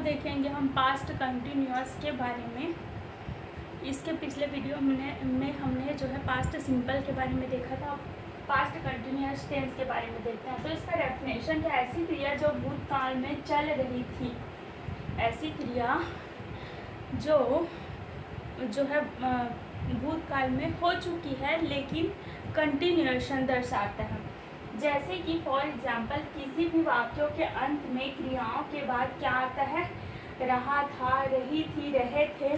देखेंगे हम past continuous के बारे में। इसके पिछले वीडियो में हमने जो है पास्ट सिंपल के बारे में देखा था। पास्ट कंटिन्यूअस टेंस के बारे में देखते हैं। तो इसका डेफिनेशन क्या, ऐसी क्रिया जो भूतकाल में चल रही थी, ऐसी क्रिया जो है भूतकाल में हो चुकी है लेकिन कंटिन्यूएशन दर्शाता है। जैसे कि फॉर एग्जाम्पल किसी भी वाक्यों के अंत में क्रियाओं के बाद क्या आता है, रहा था, रही थी, रहे थे,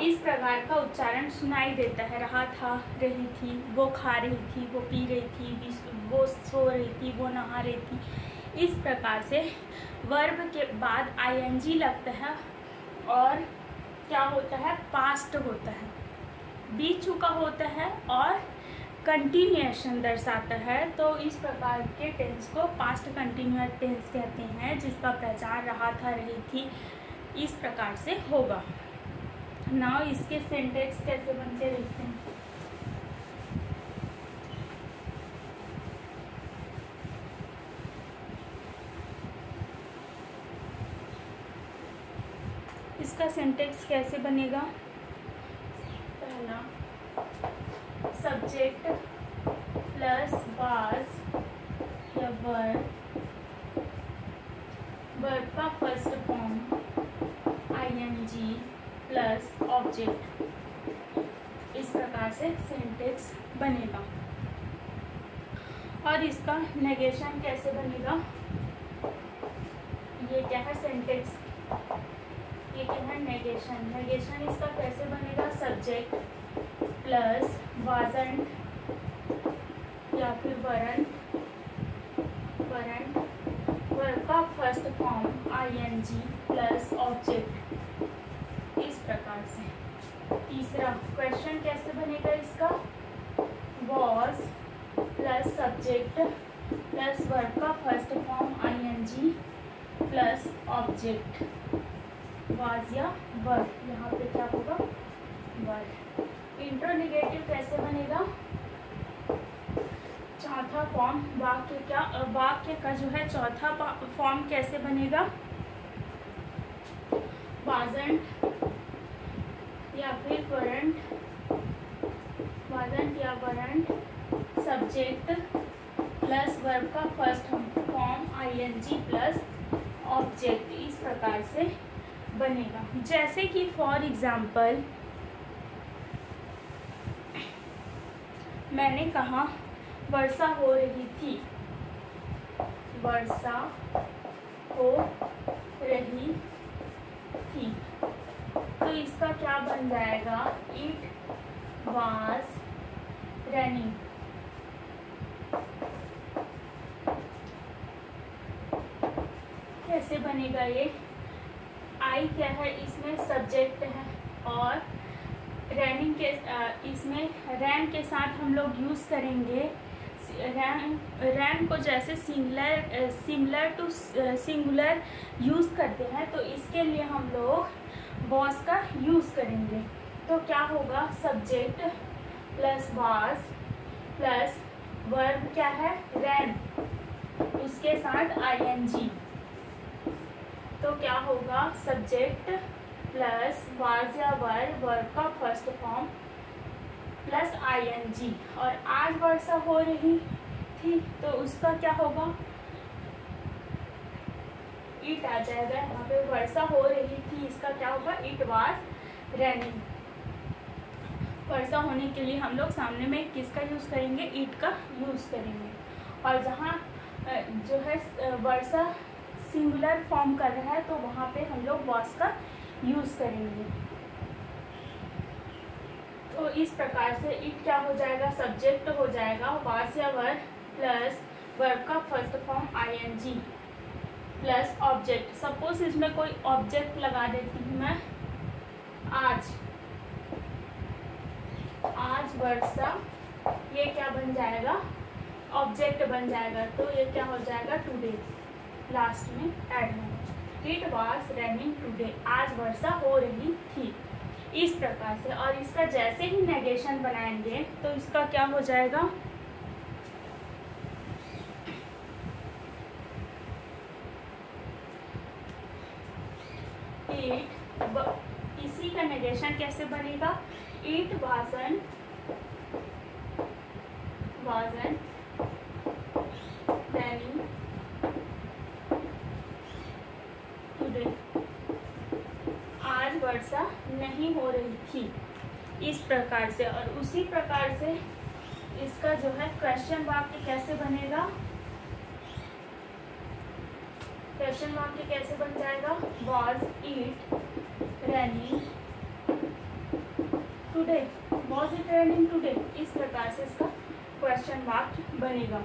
इस प्रकार का उच्चारण सुनाई देता है। रहा था, रही थी, वो खा रही थी, वो पी रही थी, वो सो रही थी, वो नहा रही थी। इस प्रकार से वर्ब के बाद आईएनजी लगता है और क्या होता है, पास्ट होता है, बीत चुका होता है और कंटिन्यूएशन दर्शाता है। तो इस प्रकार के टेंस को पास्ट कंटिन्यूअस टेंस कहते हैं, जिसका पहचान रहा था, रही थी, इस प्रकार से होगा। नाउ इसके सेंटेंस कैसे बनते देखते हैं। इसका सेंटेंस कैसे बनेगा, पहला सब्जेक्ट प्लस वाज या वर्ब का first form ING plus object, इस प्रकार से सेंटेंस बनेगा। और इसका नेगेशन कैसे बनेगा, ये क्या है सेंटेंस, ये क्या है नेगेशन। नेगेशन इसका कैसे बनेगा, सब्जेक्ट प्लस वाजंट या फिर वरंट वर्ब का first form ING plus object, इस प्रकार से। तीसरा क्वेश्चन कैसे बनेगा इसका, was plus subject plus verb का first form ING plus object, was या वर्ब, यहाँ पे क्या होगा, वर्ब। इंट्रोनेगेटिव कैसे बनेगा, चौथा फॉर्म वाक्य का जो है चौथा फॉर्म कैसे बनेगा, वाजंट या फिर वरंट, वाजंट या वरंट, सब्जेक्ट प्लस वर्ब का first form ING plus object, इस प्रकार से बनेगा। जैसे कि फॉर एग्जाम्पल मैंने कहा वर्षा हो रही थी, वर्षा हो रही थी, तो इसका क्या बन जाएगा, इट वाज रेनिंग। कैसे बनेगा ये, आई क्या है, इसमें सब्जेक्ट है और रैनिंग के इसमें रैन के साथ हम लोग यूज़ करेंगे रैन को, जैसे सिमिलर टू सिंगुलर यूज़ करते हैं, तो इसके लिए हम लोग वॉज का यूज़ करेंगे। तो क्या होगा, subject plus was plus verb क्या है, रैन, उसके साथ आईएनजी, तो क्या होगा, सब्जेक्ट प्लस वाज या वर्ब का फर्स्ट फॉर्म प्लस आईएनजी। और आज वर्षा हो रही थी तो उसका क्या होगा, इट आ जाएगा। यहाँ पे वर्षा हो रही थी, इसका क्या होगा, इट वाज रेनिंग। वर्षा होने के लिए हम लोग सामने में किसका यूज़ करेंगे, इट का यूज़ करेंगे। और जहाँ जो है वर्षा सिंगुलर फॉर्म कर रहा है तो वहाँ पे हम लोग वाज का यूज़ करेंगे। तो इस प्रकार से इट क्या हो जाएगा, सब्जेक्ट हो जाएगा, वाज या वर्ब प्लस वर्ब का first form ING plus object. Suppose इसमें कोई ऑब्जेक्ट लगा देती हूँ मैं, आज वर्षा, ये क्या बन जाएगा, ऑब्जेक्ट बन जाएगा। तो ये क्या हो जाएगा, टुडे, लास्ट में ऐड है, इट वाज रेनिंग टुडे, आज वर्षा हो रही थी, इस प्रकार से। और इसका जैसे ही नेगेशन बनाएंगे तो इसका क्या हो जाएगा, नेगेशन कैसे बनेगा? It wasn't raining today। आज वर्षा नहीं हो रही थी, इस प्रकार से। और उसी प्रकार से इसका जो है क्वेश्चन वाक्य कैसे बनेगा? क्वेश्चन वाक्य कैसे बन जाएगा? Was it raining today? Was it raining today? इस प्रकार से इसका क्वेश्चन वाक्य बनेगा।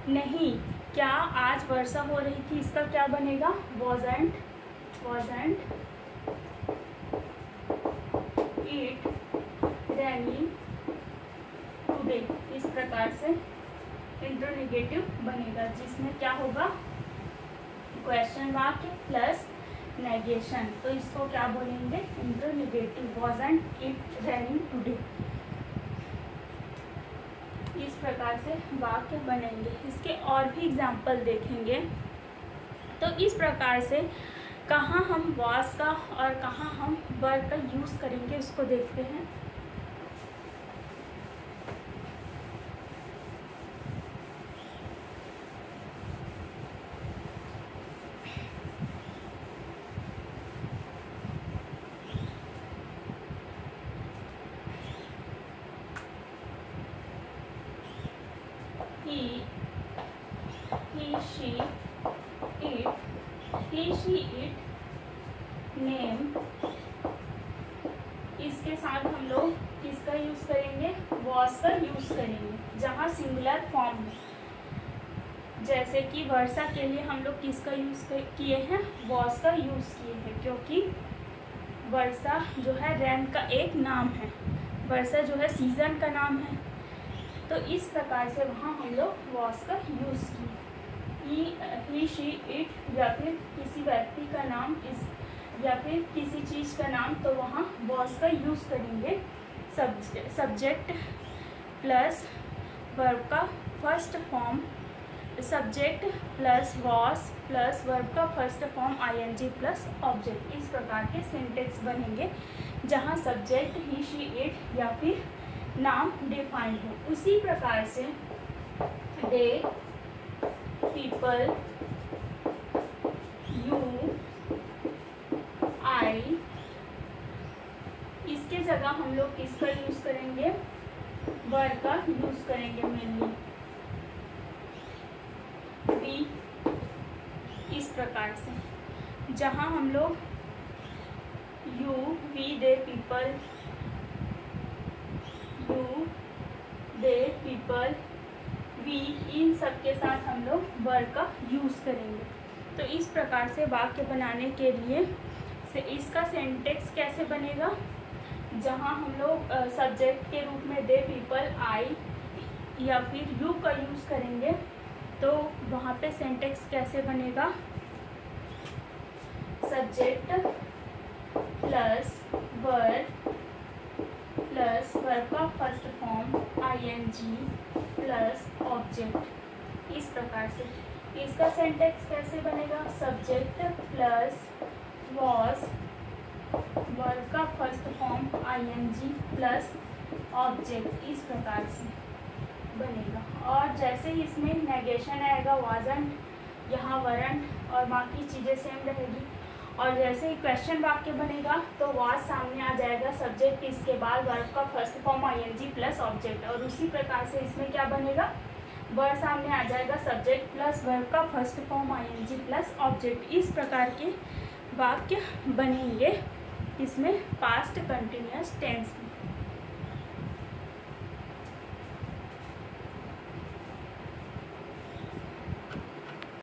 नहीं, क्या आज वर्षा हो रही थी? इसका क्या बनेगा? wasn't it raining today? इस प्रकार से इंट्रोनेगेटिव बनेगा, जिसमें क्या होगा? क्वेश्चन वाक्य प्लस नेगेशन। तो इसको क्या बोलेंगे? इंट्रोनेगेटिव। wasn't it raining today? इस प्रकार से वाक्य बनेंगे। इसके और भी एग्जाम्पल देखेंगे। तो इस प्रकार से कहाँ हम was का और कहाँ हम were का यूज़ करेंगे उसको देखते हैं। he she it name। इसके साथ हम लोग किसका यूज करेंगे? was का यूज करेंगे, जहाँ सिंगुलर फॉर्म है। जैसे कि वर्षा के लिए हम लोग किसका यूज किए हैं? was का यूज किए हैं, क्योंकि वर्षा जो है रेन का एक नाम है। वर्षा जो है सीजन का नाम है। तो इस प्रकार से वहाँ हम लोग was का यूज किए। ही शी इट या फिर किसी व्यक्ति का नाम या फिर किसी चीज़ का नाम, तो वहाँ was का यूज़ करेंगे। सब्जेक्ट प्लस वर्ब का first form, subject plus was plus verb का first form ing plus object. इस प्रकार के सेंटेंस बनेंगे जहाँ सब्जेक्ट ही शी इट या फिर नाम डिफाइंड हो। उसी प्रकार से दे, पीपल, यू, आई, इसके जगह हम लोग किसका यूज करेंगे? वर का यूज करेंगे मेनली। वी, इस प्रकार से जहाँ हम लोग you, we, they, people, you, they, people, we, इन सब के साथ हम लोग वर का यूज़ करेंगे। तो इस प्रकार से वाक्य बनाने के लिए इसका सेंटेक्स कैसे बनेगा? जहाँ हम लोग सब्जेक्ट के रूप में दे, पीपल, आई या फिर यू का यूज़ करेंगे, तो वहाँ पे सेंटेक्स कैसे बनेगा? सब्जेक्ट प्लस वर्ब का first form ing plus object. इस प्रकार से इसका सेंटेक्स कैसे बनेगा? सब्जेक्ट प्लस was वर्ब का first form ing plus object. इस प्रकार से बनेगा। और जैसे ही इसमें नेगेशन आएगा wasn't, यहाँ weren't और बाकी चीज़ें सेम रहेगी। और जैसे ही क्वेश्चन वाक्य बनेगा तो was सामने आ जाएगा, सब्जेक्ट इसके बाद वर्ब का first form ing plus object. और उसी प्रकार से इसमें क्या बनेगा? वर्ब सामने आ जाएगा, सब्जेक्ट प्लस वर्ब का first form ing plus object. इस प्रकार के वाक्य बनेंगे इसमें पास्ट कंटिन्यूअस टेंस में।